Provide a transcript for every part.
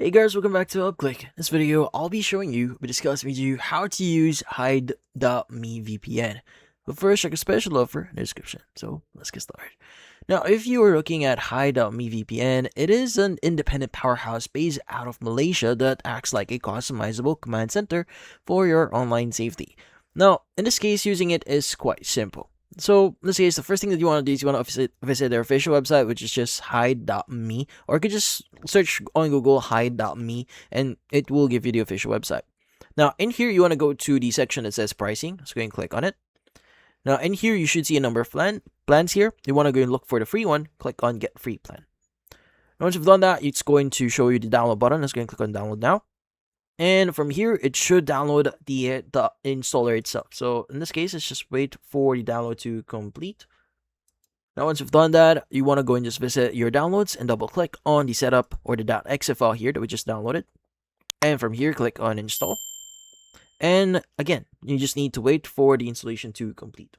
Hey guys, welcome back to UpClick. In this video, I'll be discussing with you how to use hide.me VPN. But first, check a special offer in the description. So let's get started. Now, if you are looking at hide.me VPN, it is an independent powerhouse based out of Malaysia that acts like a customizable command center for your online safety. Now, in this case, using it is quite simple. So in this case, the first thing that you want to do is you want to visit their official website, which is just hide.me, or you could just search on Google hide.me and it will give you the official website. Now in here, you want to go to the section that says pricing. Let's go and click on it. Now in here, you should see a number of plans here. You want to go and look for the free one, click on get free plan. Now, once you've done that, it's going to show you the download button. Let's go and click on download now. And from here, it should download the installer itself. So in this case, let's just wait for the download to complete. Now, once you've done that, you want to go and just visit your downloads and double click on the setup or the .exe file here that we just downloaded. And from here, click on install. And again, you just need to wait for the installation to complete.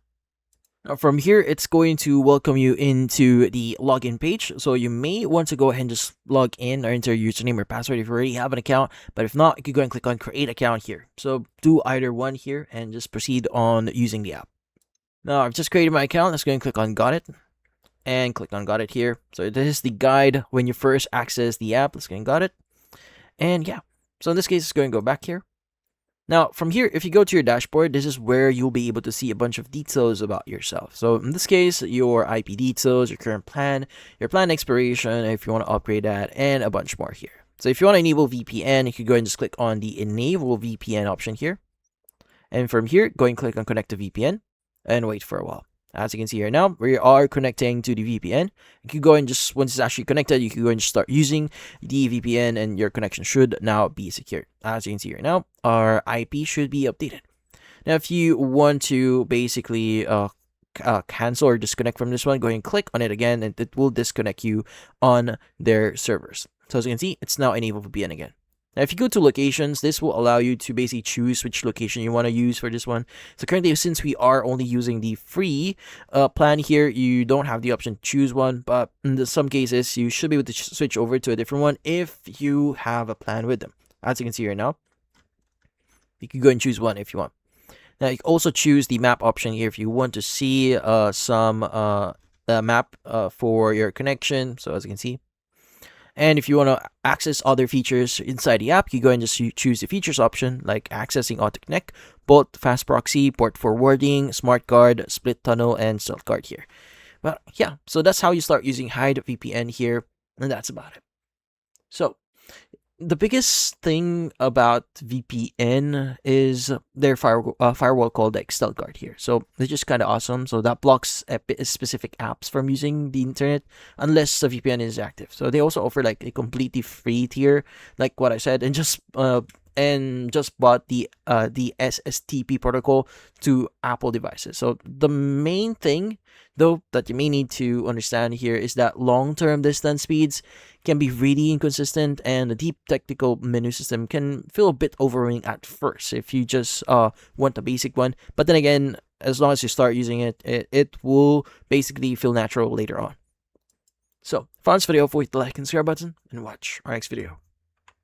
Now from here, it's going to welcome you into the login page. So you may want to go ahead and just log in or enter your username or password if you already have an account. But if not, you can go and click on create account here. So do either one here and just proceed on using the app. Now I've just created my account. Let's go and click on got it and click on got it here. So this is the guide when you first access the app. Let's go and got it. And yeah, so in this case, it's going to go back here. Now, from here, if you go to your dashboard, this is where you'll be able to see a bunch of details about yourself. So in this case, your IP details, your current plan, your plan expiration, if you want to upgrade that, and a bunch more here. So if you want to enable VPN, you can go and just click on the enable VPN option here. And from here, go and click on connect to VPN and wait for a while. As you can see here now, we are connecting to the VPN. You can go and just, once it's actually connected, you can go and start using the VPN and your connection should now be secured. As you can see here now, our IP should be updated. Now, if you want to basically cancel or disconnect from this one, go ahead and click on it again and it will disconnect you on their servers. So as you can see, it's now enabled VPN again. Now, if you go to locations, this will allow you to basically choose which location you want to use for this one. So currently, since we are only using the free plan here, you don't have the option to choose one. But in some cases, you should be able to switch over to a different one if you have a plan with them. As you can see here now, you can go and choose one if you want. Now, you can also choose the map option here if you want to see some map for your connection. So as you can see. And if you want to access other features inside the app, you go and just choose the features option like accessing auto-connect, both fast proxy, port forwarding, smart card, split tunnel, and stealth card here. But yeah, so that's how you start using Hide VPN here, and that's about it. So the biggest thing about VPN is their firewall called the stealth card here. So it's just kind of awesome. So that blocks specific apps from using the internet unless the VPN is active. So they also offer like a completely free tier, like what I said, and just bought the SSTP protocol to Apple devices. So the main thing though that you may need to understand here is that long-term distance speeds can be really inconsistent, and the deep technical menu system can feel a bit overwhelming at first if you just want a basic one. But then again, as long as you start using it, it will basically feel natural later on. So, if you found this video, hit the like and share button and watch our next video.